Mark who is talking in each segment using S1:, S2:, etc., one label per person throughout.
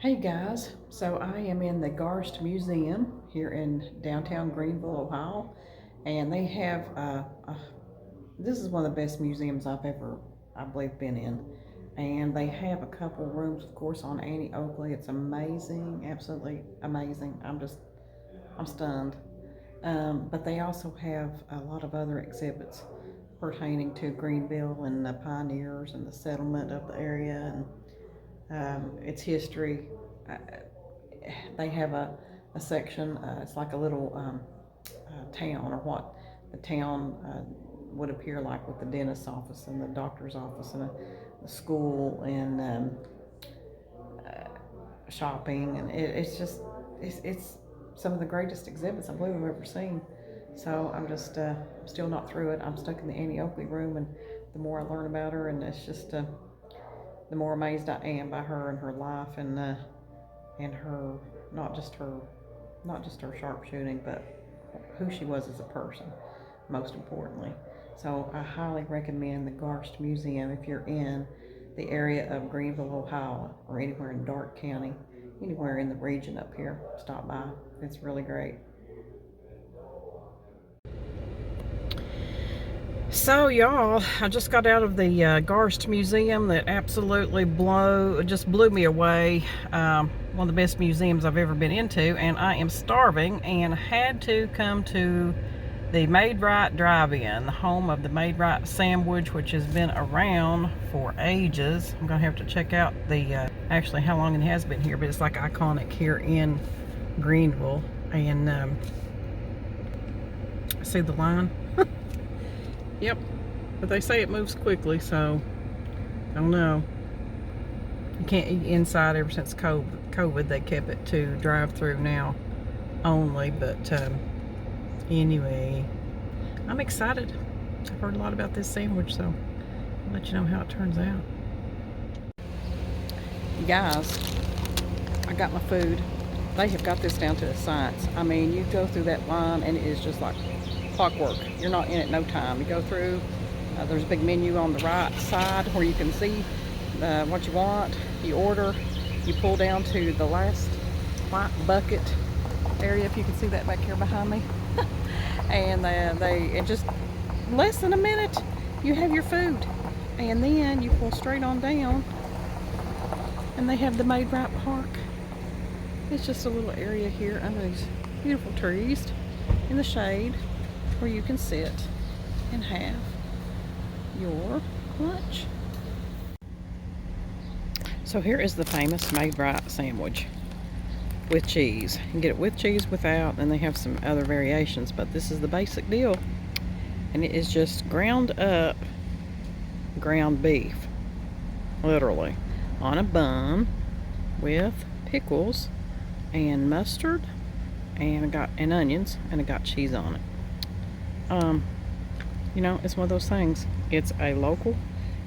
S1: Hey guys, so I am in the Garst Museum here in downtown Greenville, Ohio, and they have this is one of the best museums I've ever, I believe, been in. And they have a couple rooms, of course, on Annie Oakley. It's amazing, absolutely amazing. I'm stunned. But they also have a lot of other exhibits pertaining to Greenville and the pioneers and the settlement of the area and its history. Uh, they have a section, it's like a little town, or what the town would appear like, with the dentist's office and the doctor's office and a school and shopping. And it's just, it's some of the greatest exhibits I believe I've ever seen. So I'm just still not through it. I'm stuck in the Annie Oakley room, and the more I learn about her, and it's just the more amazed I am by her and her life and her, not just her not just her sharpshooting, but who she was as a person, most importantly. So I highly recommend the Garst Museum if you're in the area of Greenville, Ohio, or anywhere in Darke County, anywhere in the region up here. Stop by. It's really great. So y'all, I just got out of the Garst Museum that absolutely just blew me away. One of the best museums I've ever been into, and I am starving and had to come to the Made Right Drive-In, the home of the Made Right sandwich, which has been around for ages. I'm gonna have to check out the actually how long it has been here, but it's like iconic here in Greenville. And see the line? Yep, but they say it moves quickly, so I don't know. You can't eat inside ever since COVID. They kept it to drive-through now only, but anyway, I'm excited. I've heard a lot about this sandwich, so I'll let you know how it turns out. You guys, I got my food. They have got this down to a science. I mean, you go through that line and it is just like clockwork. You're not in it no time. You go through, there's a big menu on the right side where you can see what you want. You order, you pull down to the last white bucket area, if you can see that back here behind me. And it just less than a minute you have your food, and then you pull straight on down and they have the Made Right Park. It's just a little area here under these beautiful trees in the shade, where you can sit and have your lunch. So here is the famous Made Right sandwich with cheese. You can get it with cheese, without, and they have some other variations, but this is the basic deal. And it is just ground up ground beef, literally, on a bun with pickles and mustard, and onions, and it got cheese on it. You know, it's one of those things. It's a local,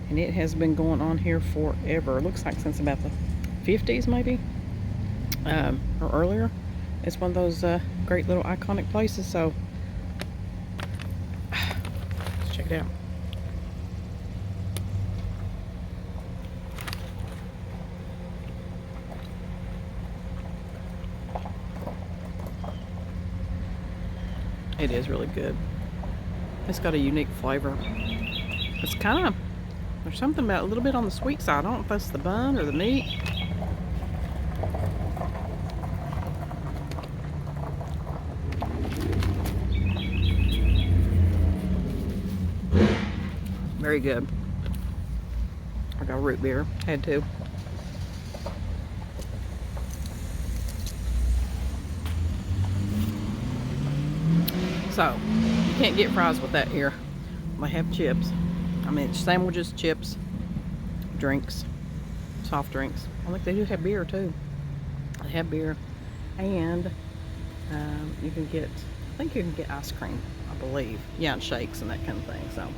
S1: and it has been going on here forever. It looks like since about the 50s, maybe, or earlier. It's one of those great little iconic places. So let's check it out. It is really good. It's got a unique flavor. It's kind of, there's something about a little bit on the sweet side. I don't know if that's the bun or the meat. Very good. I got a root beer. Had to. So, you can't get fries with that here. They have chips. I mean, sandwiches, chips, drinks, soft drinks. I think they do have beer too. They have beer. And you can get, I think you can get ice cream, I believe. Yeah, and shakes and that kind of thing. So,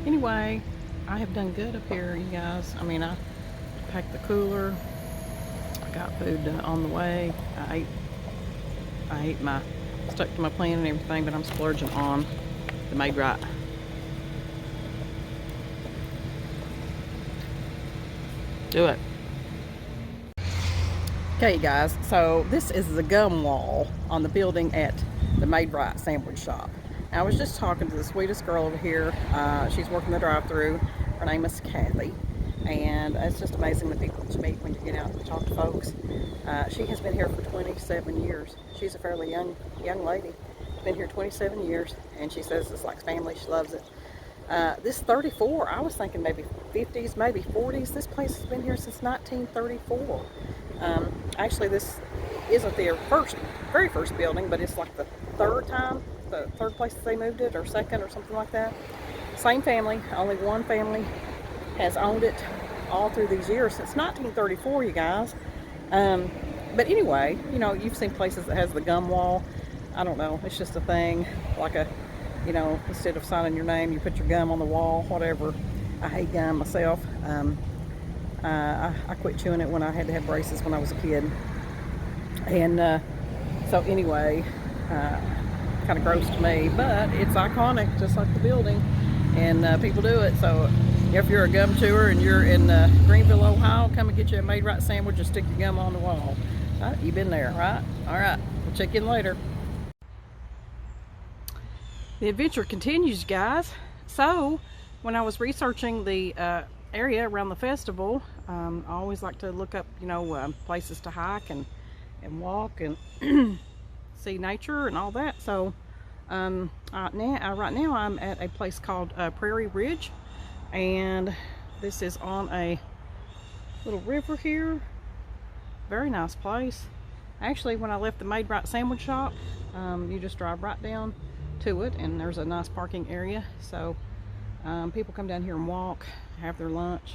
S1: anyway, I have done good up here, you guys. I mean, I packed the cooler. I got food on the way. I ate my, stuck to my plan and everything, but I'm splurging on the Made Right. Do it. Okay, guys, so this is the gum wall on the building at the Made Right sandwich shop. I was just talking to the sweetest girl over here. She's working the drive-through. Her name is Kathy, and it's just amazing the people that you meet when you get out and talk to folks. She has been here for 27 years. She's a fairly young lady. Been here 27 years, and she says it's like family. She loves it. This 34, I was thinking maybe 50s, maybe 40s. This place has been here since 1934. Actually, this isn't their very first building, but it's like the third place that they moved it, or second, or something like that. Same family, only one family has owned it all through these years, since 1934, you guys. But anyway, you know, you've seen places that has the gum wall. I don't know, it's just a thing, like a, you know, instead of signing your name, you put your gum on the wall, whatever. I hate gum myself. I quit chewing it when I had to have braces when I was a kid. And so anyway, kind of gross to me, but it's iconic, just like the building, and people do it. So if you're a gum chewer and you're in Greenville, Ohio, come and get you a Made Right sandwich and stick your gum on the wall. Right? You've been there, right? All right, we'll check in later. The adventure continues, guys. So when I was researching the area around the festival, I always like to look up, you know, places to hike and walk and see nature and all that. So right now I'm at a place called Prairie Ridge, and this is on a little river here. Very nice place. Actually, when I left the Made Right sandwich shop, you just drive right down to it, and there's a nice parking area. So people come down here and walk, have their lunch.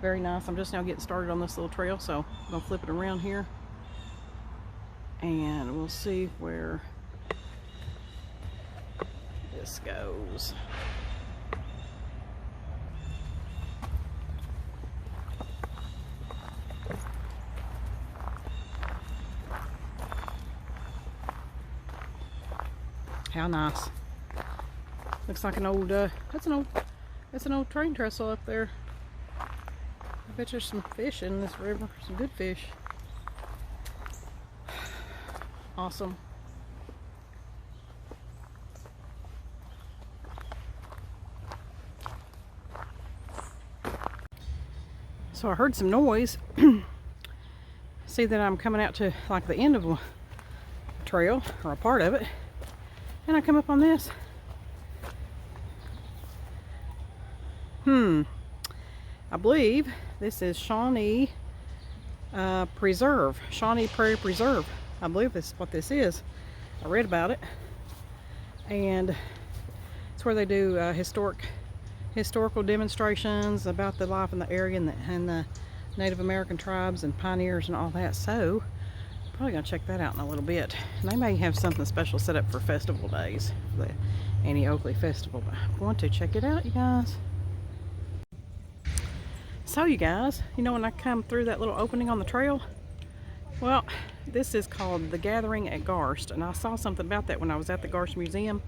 S1: Very nice. I'm just now getting started on this little trail, so I'm gonna flip it around here and we'll see where this goes. How nice. Looks like an old that's an old train trestle up there. I bet there's some fish in this river, some good fish. Awesome. So I heard some noise. See that I'm coming out to like the end of a trail, or a part of it, and I come up on this. I believe this is Shawnee Preserve, Shawnee Prairie Preserve. I believe this is what this is. I read about it, and it's where they do historical demonstrations about the life in the area and the Native American tribes and pioneers and all that. So probably gonna check that out in a little bit. And they may have something special set up for festival days, for the Annie Oakley festival, but I'm going to check it out, you guys. So you guys, you know, when I come through that little opening on the trail, well, this is called The Gathering at Garst, and I saw something about that when I was at the Garst Museum.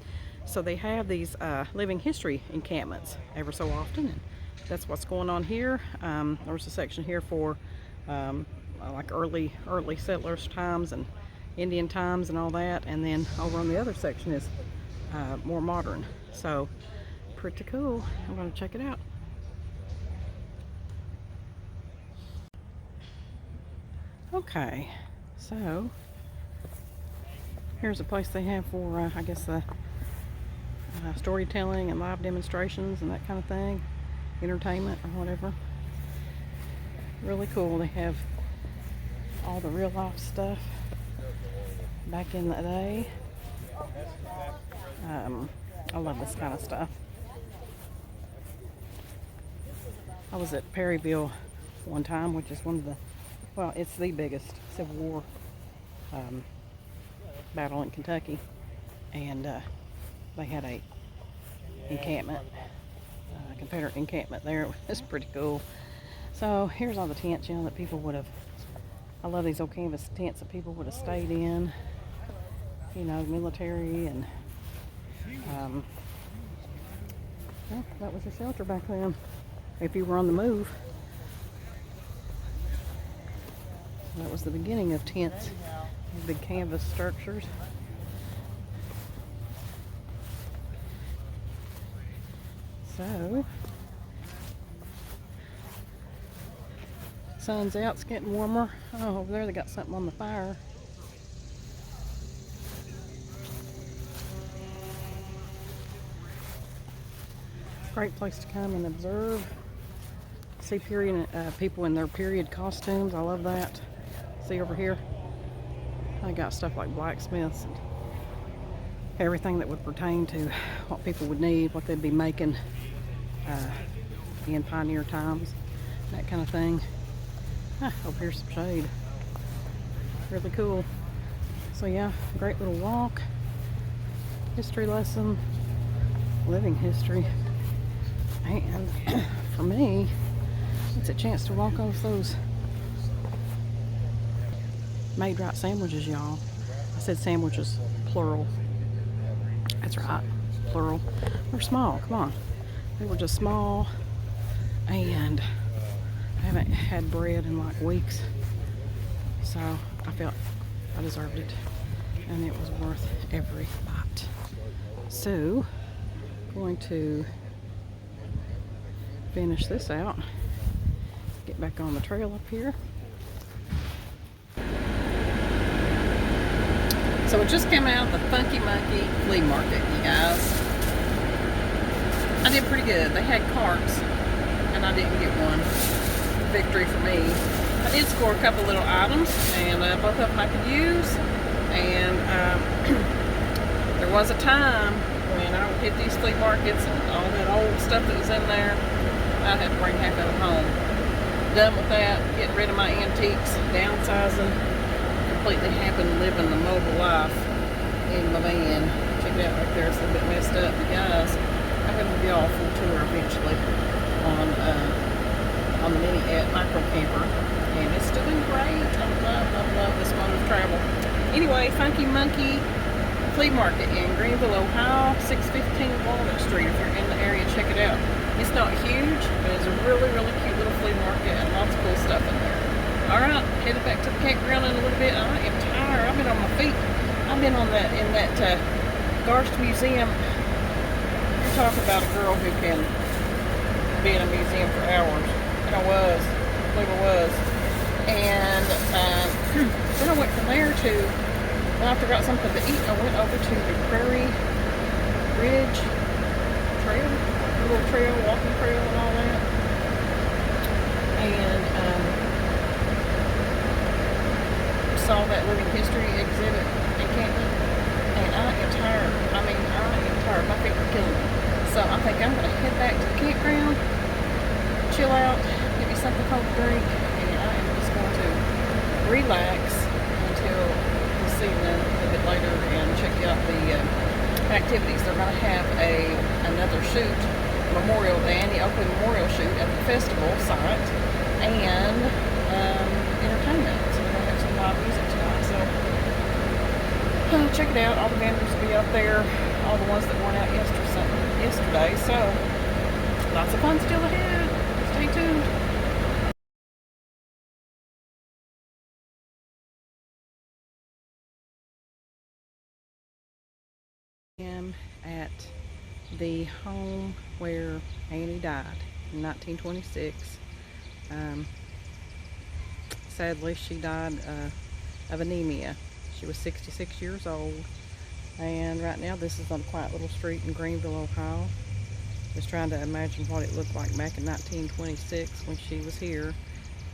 S1: So they have these living history encampments ever so often, and that's what's going on here. There's a section here for like early settlers times and Indian times and all that, and then over on the other section is more modern. So pretty cool. I'm going to check it out. Okay, so here's a place they have for I guess storytelling and live demonstrations and that kind of thing, entertainment or whatever. Really cool. They have all the real life stuff back in the day. I love this kind of stuff. I was at Perryville one time, which is one of the, well, it's the biggest Civil War battle in Kentucky, and they had a encampment, Confederate encampment there. It was pretty cool. So here's all the tents, you know, that people would have, I love these old canvas tents that people would have stayed in, you know, military, and well, that was a shelter back then if you were on the move. That was the beginning of tents, big canvas structures. So, sun's out, it's getting warmer. Oh, over there they got something on the fire. Great place to come and observe. See people in their period costumes. I love that. See over here, I got stuff like blacksmiths and everything that would pertain to what people would need, what they'd be making in pioneer times, that kind of thing. Over here's some shade. Really cool. So yeah, great little walk. History lesson, living history. And for me, it's a chance to walk off those made right sandwiches, y'all. I said sandwiches, plural. That's right, plural. They're small, come on. They were just small, and I haven't had bread in like weeks. So I felt I deserved it, and it was worth every bite. So, going to finish this out, get back on the trail up here. So it just came out, the Funky Monkey Flea Market, you guys. I did pretty good. They had carts, and I didn't get one. Victory for me. I did score a couple little items, and both of them I could use. And there was a time when I would hit these flea markets and all that old stuff that was in there, I'd have to bring half of it home. Done with that, getting rid of my antiques, downsizing, completely happy living the mobile life in my van. Check it out right there, it's a little bit messed up. But guys, I'm going to give y'all a full tour eventually on the mini micro camper, and it's doing great. I love this mode of travel. Anyway, Funky Monkey Flea Market in Greenville, Ohio, 615 Walnut Street. If you're in the area, check it out. It's not huge, but it's a really, really cute little flea market and lots of cool stuff in there. Alright, headed back to the campground in a little bit. I am tired. I've been on my feet. I've been on that in that Garst Museum. You're talking about a girl who can be in a museum for hours. And I was. I believe I was. And then I went from there to, well, after I got something to eat, I went over to the Prairie Ridge Trail. Little trail, walking trail and all that. And saw that living history exhibit in Canton. And I am tired. I mean, I am tired. My feet are killing me. So I think I'm going to head back to the campground, chill out, get me something cold to drink, and I am just going to relax until this evening, a bit later, and check out the activities. They're going to have another shoot, the Annie Oakley Memorial shoot at the festival site, and entertainment. So we're going to have some live music tonight. So check it out. All the vendors will be up there. All the ones that weren't out yesterday. So lots of fun still ahead. Stay tuned. I am at the home where Annie died in 1926. Sadly, she died of anemia. She was 66 years old, and right now this is on a quiet little street in Greenville, Ohio. Just trying to imagine what it looked like back in 1926 when she was here.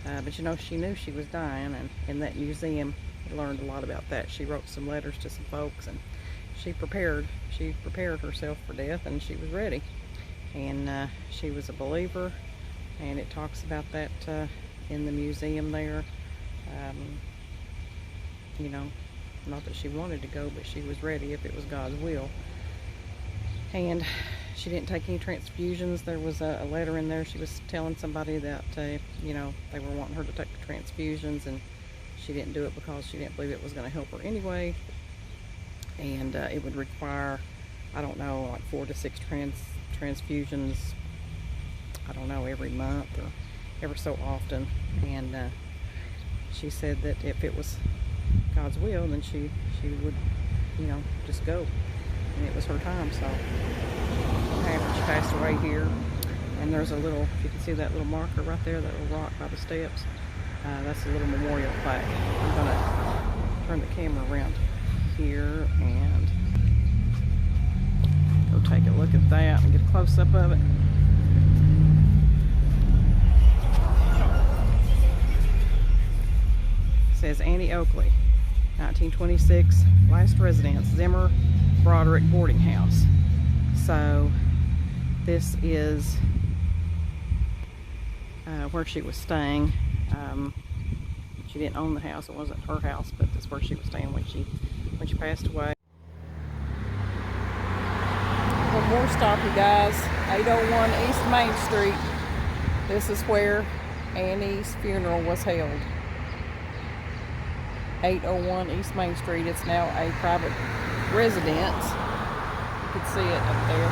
S1: But you know, she knew she was dying, and in that museum we learned a lot about that. She wrote some letters to some folks, and she prepared herself for death, and she was ready. And she was a believer, and it talks about that in the museum there. You know, not that she wanted to go, but she was ready if it was God's will. And she didn't take any transfusions. There was a letter in there. She was telling somebody that you know, they were wanting her to take the transfusions, and she didn't do it because she didn't believe it was going to help her anyway. And it would require, I don't know, like 4 to 6 transfusions, I don't know, every month or ever so often. And she said that if it was God's will, then she would, you know, just go. And it was her time, so she passed away here. And there's a little, if you can see that little marker right there, that little rock by the steps, that's a little memorial plaque. I'm gonna turn the camera around here and go take a look at that and get a close-up of it. It says Annie Oakley, 1926, last residence, Zimmer Broderick Boarding House. So this is where she was staying. She didn't own the house; it wasn't her house, but that's where she was staying when she passed away. One more stop, you guys. 801 East Main Street. This is where Annie's funeral was held. 801 East Main Street. It's now a private residence. You can see it up there.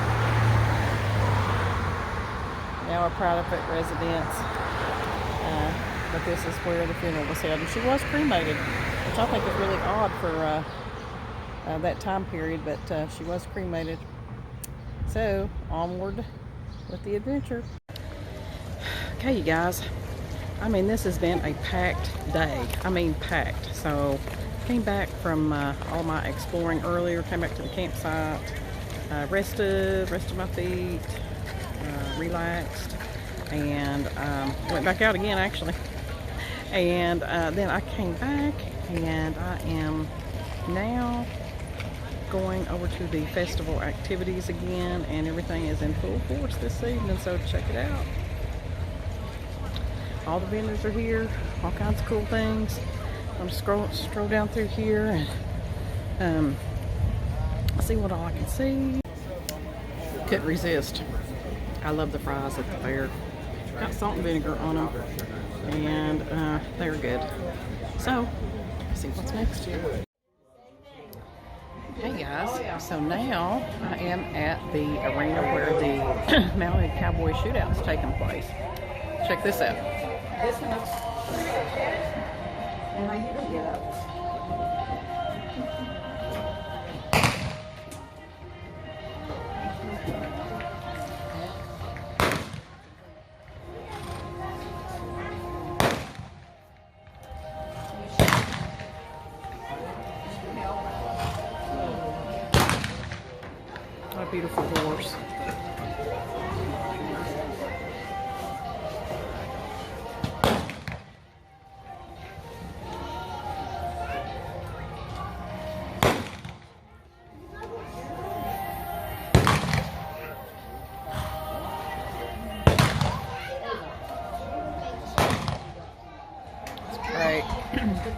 S1: Now a private residence. But this is where the funeral was held. And she was cremated, which I think is really odd for that time period, but she was cremated. So, onward with the adventure. Okay, you guys. I mean, this has been a packed day. I mean, packed. So, came back from all my exploring earlier, came back to the campsite, rested my feet, relaxed, and went back out again, actually. And then I came back, and I am now going over to the festival activities again, and everything is in full force this evening, so check it out. All the vendors are here, all kinds of cool things. I'm gonna stroll down through here and see what all I can see. Couldn't resist. I love the fries at the fair. Got salt and vinegar on them, and they're good. So, let's see what's next here. Hey guys, so now I am at the arena where the Mounted Cowboy Shootout is taking place. Check this out. This one. And I usually get up. What a beautiful horse.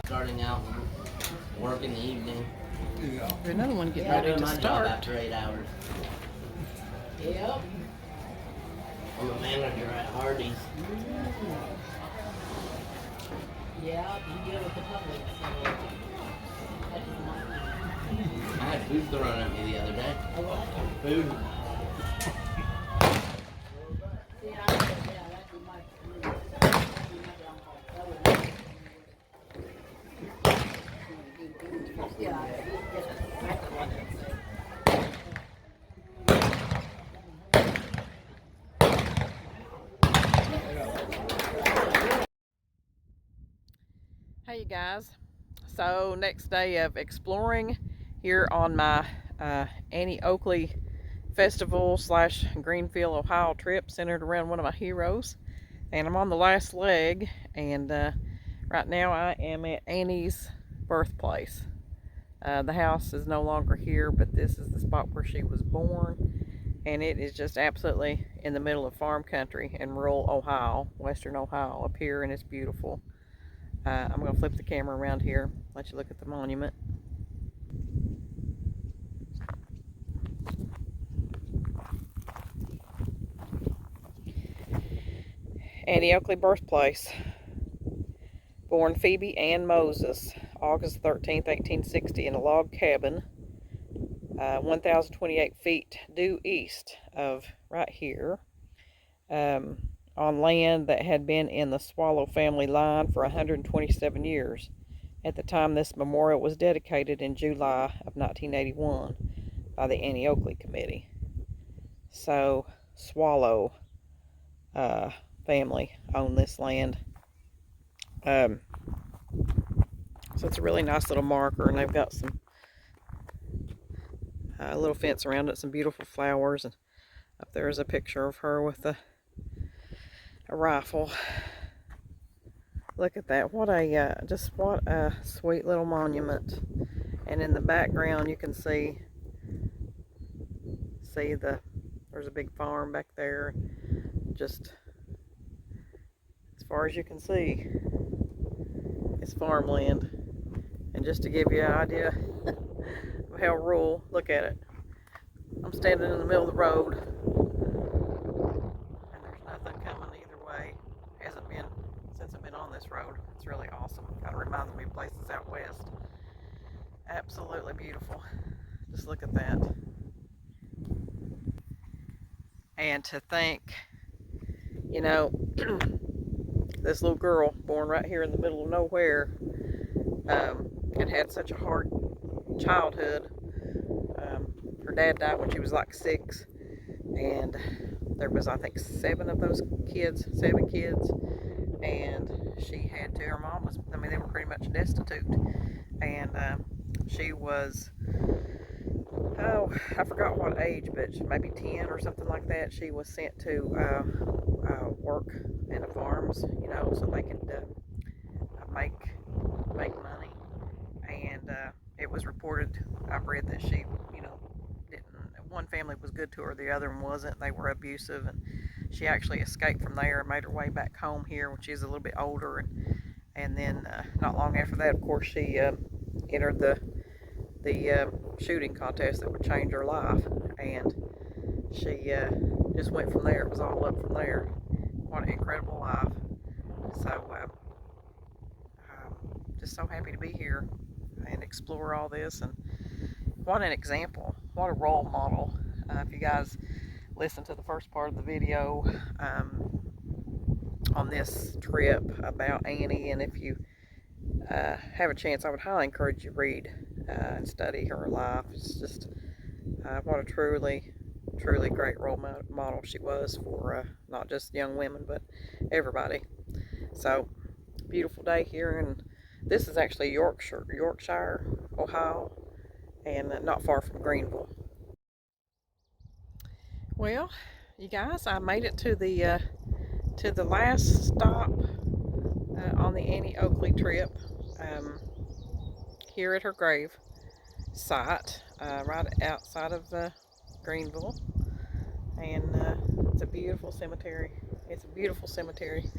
S2: Starting out work in the evening.
S1: There's another one getting ready to start.
S2: After 8 hours. Yep. I'm a manager at Hardee's. Yeah, you deal with the public. So I had food thrown at me the other day. Food.
S1: Hey you guys, so next day of exploring here on my Annie Oakley Festival / Greenville, Ohio trip centered around one of my heroes, and I'm on the last leg, and right now I am at Annie's birthplace. The house is no longer here, but this is the spot where she was born, and it is just absolutely in the middle of farm country in rural Ohio, western Ohio up here, and it's beautiful. I'm going to flip the camera around here, let you look at the monument. Annie Oakley birthplace. Born Phoebe Ann Moses, August 13th, 1860, in a log cabin, 1,028 feet due east of right here. on land that had been in the Swallow family line for 127 years at the time this memorial was dedicated in July of 1981 by the Annie Oakley Committee. So, Swallow family owned this land. So it's a really nice little marker, and they've got some little fence around it, some beautiful flowers, and up there is a picture of her with a rifle. Look at that! What a what a sweet little monument. And in the background, you can see there's a big farm back there. Just as far as you can see, it's farmland. And just to give you an idea of how rural, look at it. I'm standing in the middle of the road, and there's nothing coming either way. Hasn't been since I've been on this road. It's really awesome. Kind of reminds me of places out west. Absolutely beautiful. Just look at that. And to think, you know, this little girl born right here in the middle of nowhere, and had such a hard childhood. Her dad died when she was like 6, and there was, I think, 7 kids, and she had 2. Her mom was, I mean, they were pretty much destitute, and she was, oh, I forgot what age, but maybe 10 or something like that. She was sent to work in the farms, you know, so they could make money. And it was reported, I've read, that she, you know, didn't, one family was good to her, the other one wasn't. They were abusive, and she actually escaped from there and made her way back home here when she was a little bit older. And then not long after that, of course, she entered the shooting contest that would change her life, and she just went from there. It was all up from there. What an incredible life. So just so happy to be here and explore all this, and what an example, what a role model. If you guys listen to the first part of the video on this trip about Annie, and if you have a chance, I would highly encourage you to read and study her life. It's just what a truly great role model she was for not just young women, but everybody. So, beautiful day here, and this is actually Yorkshire, Ohio, and not far from Greenville. Well, you guys, I made it to the last stop on the Annie Oakley trip, here at her grave site, right outside of Greenville, and it's a beautiful cemetery. It's a beautiful cemetery.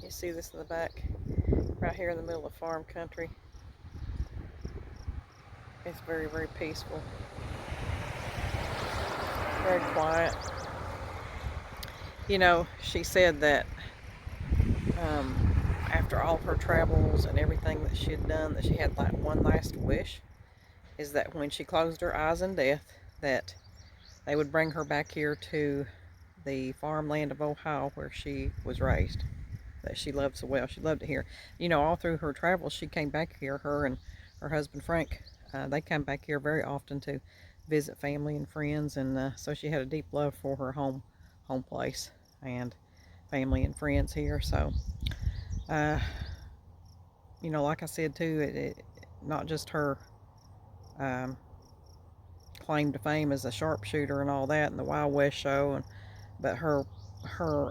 S1: You see this in the back, right here in the middle of farm country. It's very, very peaceful, very quiet. You know, she said that after all of her travels and everything that she had done, that she had like one last wish, is that when she closed her eyes in death, that they would bring her back here to the farmland of Ohio where she was raised, that she loved so well. She loved it here. You know, all through her travels, she came back here, her and her husband Frank, they come back here very often to visit family and friends, and so she had a deep love for her home place and family and friends here. So you know, like I said too, it not just her claim to fame as a sharpshooter and all that, and the Wild West show, but her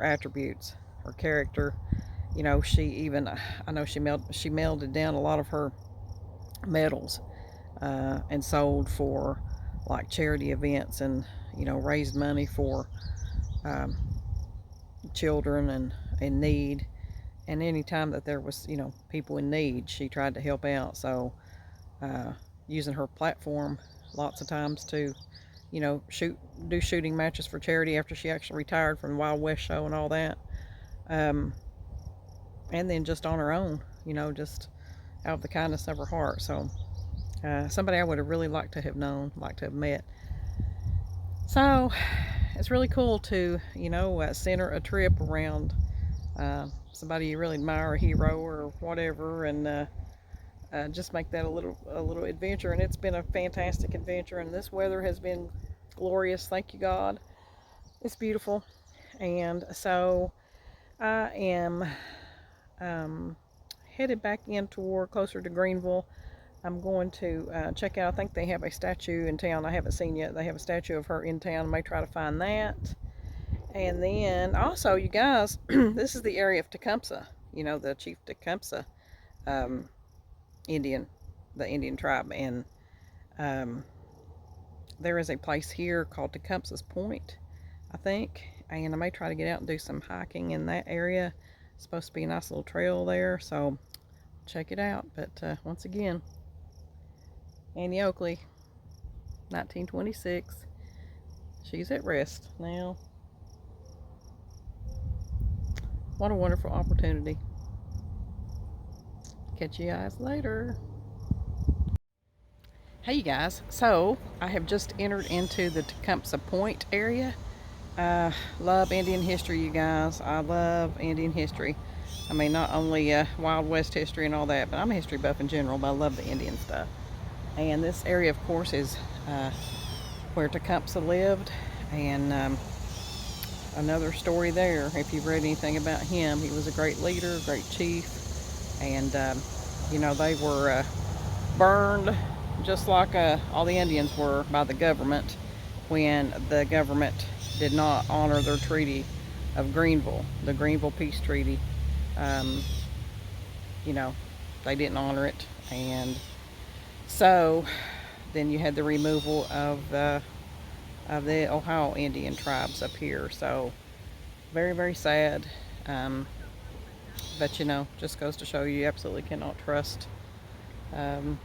S1: attributes, her character. You know, she even, I know she melded down a lot of her medals and sold for like charity events, and you know, raised money for children and in need. And any time that there was, you know, people in need, she tried to help out. So using her platform lots of times to, you know, do shooting matches for charity after she actually retired from the Wild West show and all that. And then just on her own, you know, just out of the kindness of her heart. So somebody I would have really liked to have known, liked to have met. So it's really cool to, you know, center a trip around somebody you really admire, a hero or whatever, and just make that a little adventure. And it's been a fantastic adventure, and this weather has been glorious. Thank you, God. It's beautiful. And so I am headed back in toward closer to Greenville. I'm going to check out, I think they have a statue in town I haven't seen yet. They have a statue of her in town. I may try to find that. And then also, you guys, this is the area of Tecumseh, you know, the Chief Tecumseh Indian, the Indian tribe. And there is a place here called Tecumseh Point, I think. And I may try to get out and do some hiking in that area. It's supposed to be a nice little trail there, so check it out. But once again, Annie Oakley, 1926. She's at rest now. What a wonderful opportunity. Catch you guys later. Hey you guys, so I have just entered into the Tecumseh Point area. Love Indian history, you guys. I love Indian history. I mean, not only Wild West history and all that, but I'm a history buff in general, but I love the Indian stuff. And this area, of course, is where Tecumseh lived. And another story there, if you've read anything about him, he was a great leader, great chief. And, you know, they were burned just like all the Indians were by the government when the government did not honor their treaty of Greenville, the Greenville Peace Treaty. You know, they didn't honor it. And so then you had the removal of the Ohio Indian tribes up here. So very, very sad. But you know, just goes to show you absolutely cannot trust. You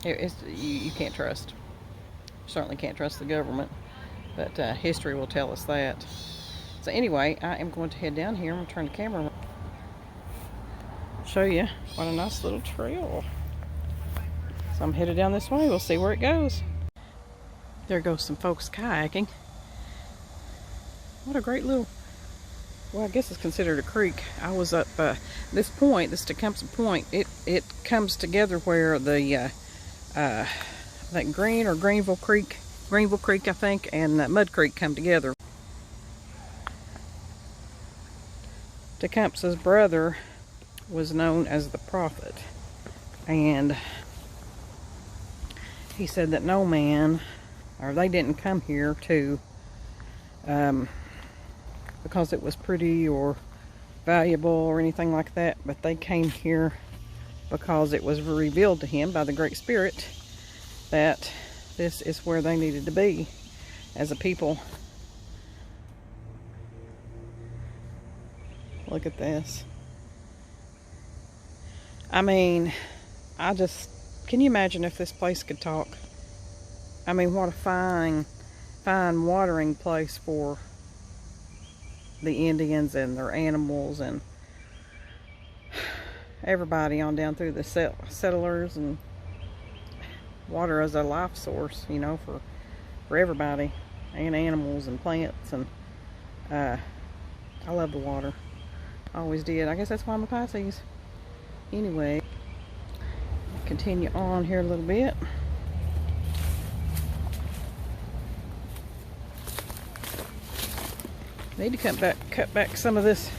S1: can't trust. You certainly can't trust the government. But history will tell us that. So anyway, I am going to head down here. I'm going to turn the camera around. Show you what a nice little trail. So I'm headed down this way. We'll see where it goes. There goes some folks kayaking. What a great little, well, I guess it's considered a creek. I was up this point, this Tecumseh Point. It comes together where the I think Greenville Creek, I think, and Mud Creek come together. Tecumseh's brother was known as the Prophet, and he said that no man, or they didn't come here to because it was pretty or valuable or anything like that, but they came here because it was revealed to him by the Great Spirit that this is where they needed to be as a people. Look at this. I mean, can you imagine if this place could talk? I mean, what a fine watering place for the Indians and their animals and everybody on down through the settlers, and water as a life source, you know, for everybody, and animals and plants. And I love the water. I always did. I guess that's why I'm a Pisces. Anyway, continue on here a little bit. Need to cut back some of this,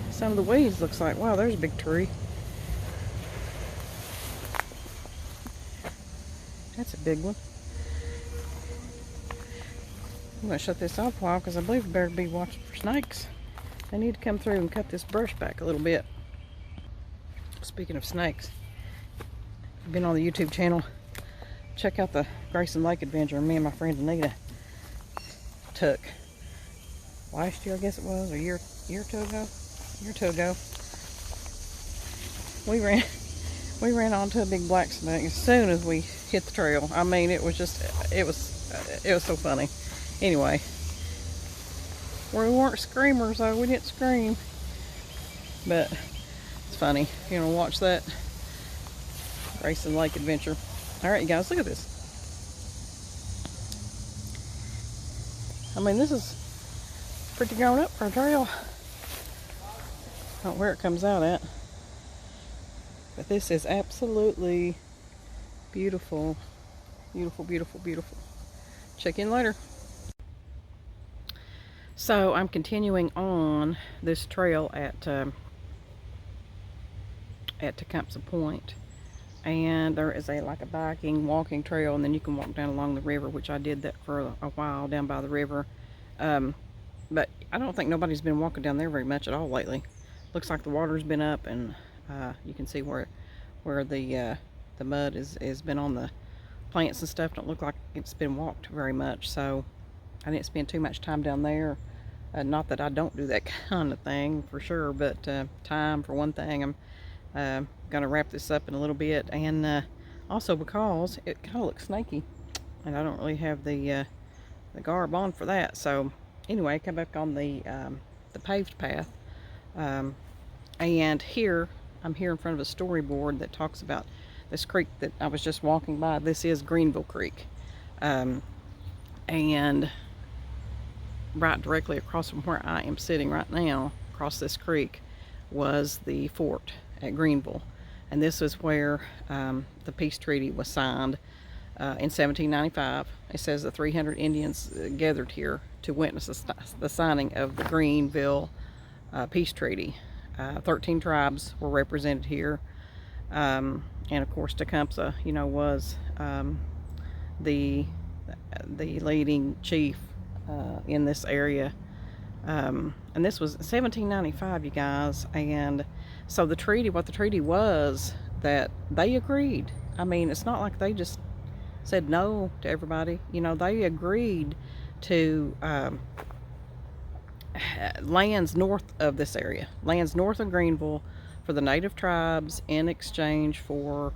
S1: some of the weeds. Looks like, wow, there's a big tree. That's a big one. I'm going to shut this off a while because I believe we better be watching for snakes. They need to come through and cut this brush back a little bit. Speaking of snakes, if you've been on the YouTube channel, check out the Grayson Lake adventure me and my friend Anita took last year, I guess it was, or a year or two ago. We ran onto a big black snake as soon as we hit the trail. I mean, it was so funny. Anyway, we weren't screamers though. We didn't scream, but it's funny. You know, watch that Grayson Lake adventure. All right, you guys, look at this. I mean, this is Pretty grown up for a trail. Not where it comes out at. But this is absolutely beautiful. Beautiful, beautiful, beautiful. Check in later. So I'm continuing on this trail at Tecumseh Point. And there is like a biking, walking trail, and then you can walk down along the river, which I did that for a while down by the river. But I don't think nobody's been walking down there very much at all lately. Looks like the water's been up, and you can see where the mud has been on the plants and stuff. Don't look like it's been walked very much, so I didn't spend too much time down there. Not that I don't do that kind of thing for sure, but time for one thing. I'm gonna wrap this up in a little bit, and also because it kind of looks snaky, and I don't really have the garb on for that. So anyway, come back on the paved path, and here I'm here in front of a storyboard that talks about this creek that I was just walking by. This is Greenville Creek, and right directly across from where I am sitting right now, across this creek, was the fort at Greenville. And this is where the peace treaty was signed in 1795. It says the 300 Indians gathered here to witness the signing of the Greenville peace treaty. 13 tribes were represented here, and of course Tecumseh, was the leading chief in this area. And this was 1795, you guys. And so the treaty, what the treaty was, that they agreed. I mean, it's not like they just said no to everybody. They agreed to lands north of this area, lands north of Greenville, for the native tribes in exchange for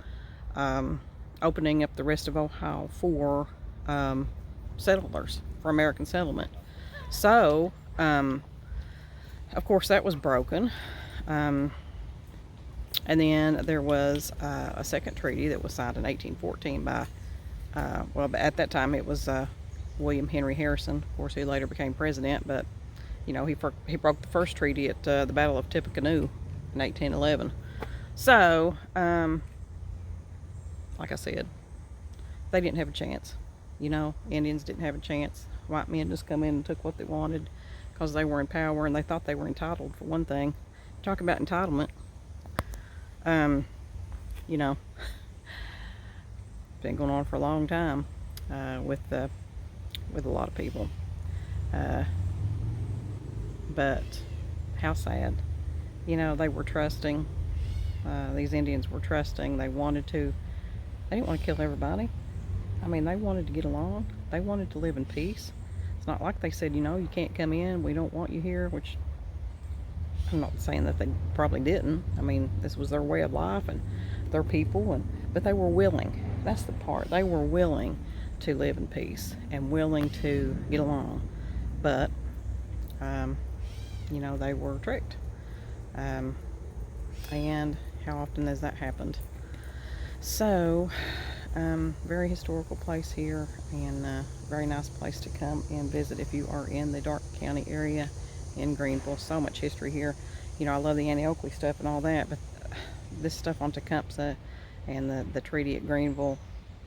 S1: opening up the rest of Ohio for settlers, for American settlement. So, of course, that was broken. And then there was a second treaty that was signed in 1814 by, well, at that time it was William Henry Harrison, of course, who later became president. But, he broke the first treaty at the Battle of Tippecanoe in 1811. So, like I said, they didn't have a chance. Indians didn't have a chance. White men just come in and took what they wanted because they were in power and they thought they were entitled, for one thing. Talk about entitlement. Been going on for a long time with a lot of people. But how sad. They were trusting. These Indians were trusting. They didn't want to kill everybody. I mean, they wanted to get along. They wanted to live in peace. It's not like they said, you can't come in, we don't want you here, which I'm not saying that they probably didn't. I mean, this was their way of life and their people, but they were willing. That's the part. They were willing to live in peace and willing to get along. But, they were tricked. And how often has that happened? So, very historical place here, and very nice place to come and visit if you are in the Darke County area in Greenville. So much history here. I love the Annie Oakley stuff and all that, but this stuff on Tecumseh and the treaty at Greenville,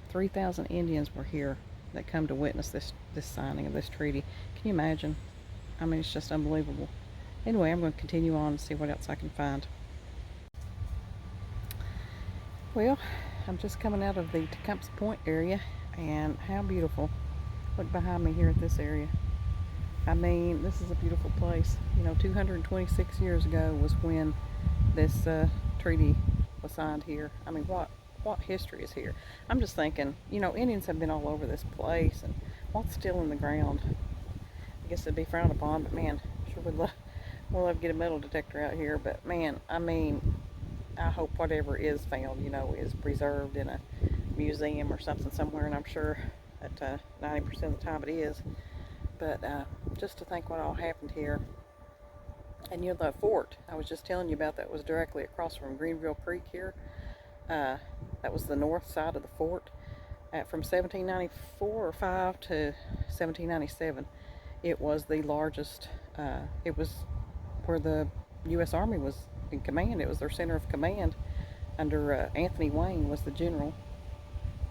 S1: 3,000 Indians were here that come to witness this signing of this treaty. Can you imagine? I mean, it's just unbelievable. Anyway, I'm going to continue on and see what else I can find. Well, I'm just coming out of the Tecumseh Point area, and how beautiful. Look behind me here at this area. I mean, this is a beautiful place. 226 years ago was when this treaty was signed here. I mean, what history is here? I'm just thinking, Indians have been all over this place, and what's still in the ground? I guess it'd be frowned upon, but man, sure would love to get a metal detector out here. But man, I mean, I hope whatever is found, is preserved in a museum or something somewhere, and I'm sure that 90% of the time it is. But just to think what all happened here. And the fort I was just telling you about, that was directly across from Greenville Creek here. That was the north side of the fort. From 1794 or 5 to 1797, it was the largest it was where the U.S. Army was in command. It was their center of command under Anthony Wayne was the general.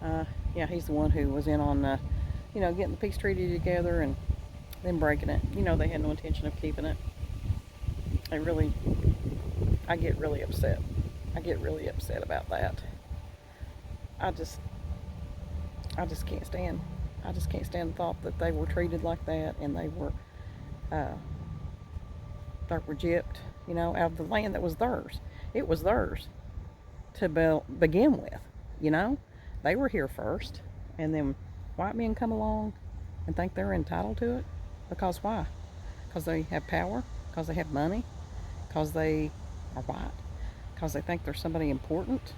S1: Yeah, he's the one who was in on, you know, getting the peace treaty together and then breaking it. You know, they had no intention of keeping it. I get really upset. I get really upset about that. I just can't stand. I just can't stand the thought that they were treated like that, and they were gypped, you know, out of the land that was theirs. It was theirs to begin with, you know. They were here first, and then white men come along and think they're entitled to it. Because why? Because they have power? Because they have money? Because they are white? Because they think they're somebody important?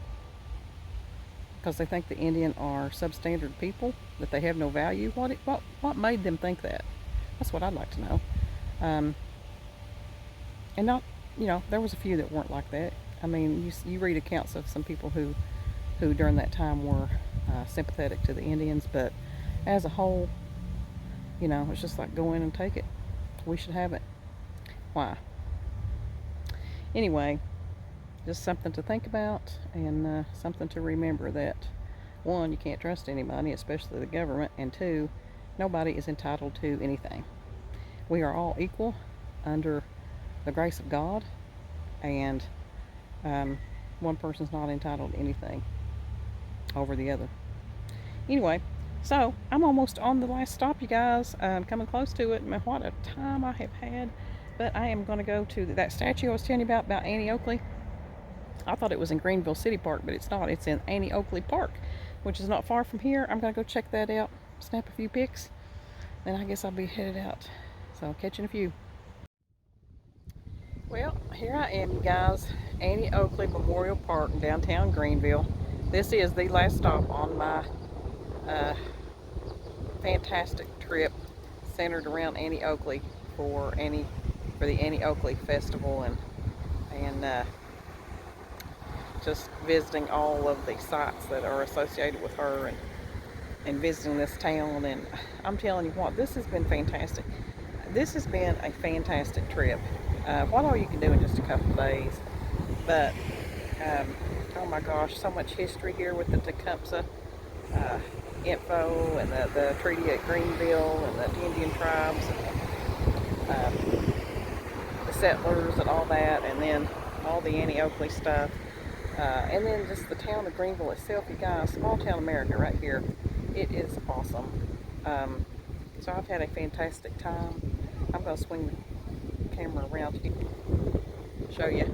S1: Because they think the Indian are substandard people, that they have no value? What made them think that? That's what I'd like to know. And not, you know, there was a few that weren't like that. I mean, you read accounts of some people who during that time were sympathetic to the Indians, but as a whole, you know, it's just like, go in and take it. We should have it. Why? Anyway, just something to think about, and something to remember that, one, you can't trust anybody, especially the government, and two, nobody is entitled to anything. We are all equal under the grace of God, and one person's not entitled to anything over the other. Anyway, so I'm almost on the last stop, you guys. I'm coming close to it. What a time I have had. But I am going to go to that statue I was telling you about Annie Oakley. I thought it was in Greenville City Park, but it's not. It's in Annie Oakley Park, which is not far from here. I'm going to go check that out, snap a few pics, then I guess I'll be headed out. So catch you in a few. Well, here I am, you guys. Annie Oakley Memorial Park in downtown Greenville. This is the last stop on my fantastic trip centered around Annie Oakley for the Annie Oakley Festival, and just visiting all of the sites that are associated with her, and visiting this town. And I'm telling you what, this has been fantastic. This has been a fantastic trip. What all you can do in just a couple of days, but oh my gosh, so much history here with the Tecumseh info, and the treaty at Greenville, and the Indian tribes, and the settlers and all that, and then all the Annie Oakley stuff, and then just the town of Greenville itself, you guys. Small town America right here. It is awesome. So I've had a fantastic time. I'm going to swing the camera around here, show you.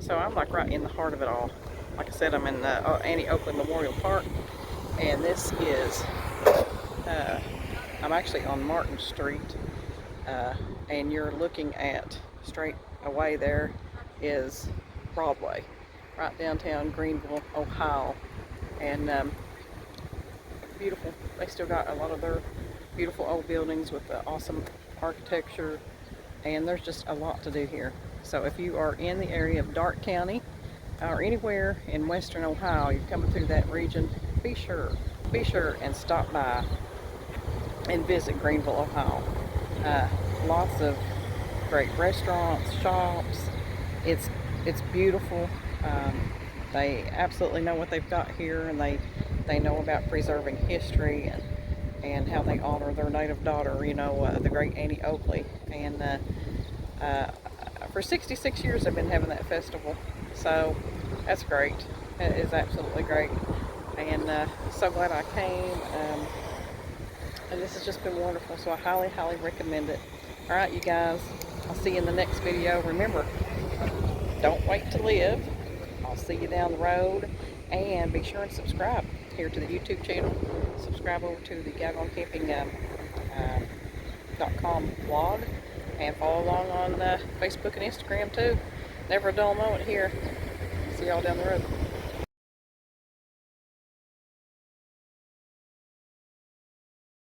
S1: So I'm like right in the heart of it all. Like I said, I'm in Annie Oakley Memorial Park, and this is, I'm actually on Martin Street, and you're looking at, straight away there is Broadway, right downtown Greenville, Ohio. And beautiful. They still got a lot of their beautiful old buildings with the awesome architecture, and there's just a lot to do here. So if you are in the area of Darke County or anywhere in western Ohio, you're coming through that region, be sure and stop by and visit Greenville, Ohio. Lots of great restaurants, shops. It's beautiful. They absolutely know what they've got here, and they know about preserving history, and how they honor their native daughter, you know, the great Annie Oakley. And for 66 years they've been having that festival, so that's great. It is absolutely great, and so glad I came. And this has just been wonderful, so I highly recommend it. Alright, you guys, I'll see you in the next video. Remember, don't wait to live. I'll see you down the road, and be sure and subscribe here to the YouTube channel. Subscribe over to the GalgonCamping.com blog, and follow along on Facebook and Instagram too. Never a dull moment here. See y'all down the road.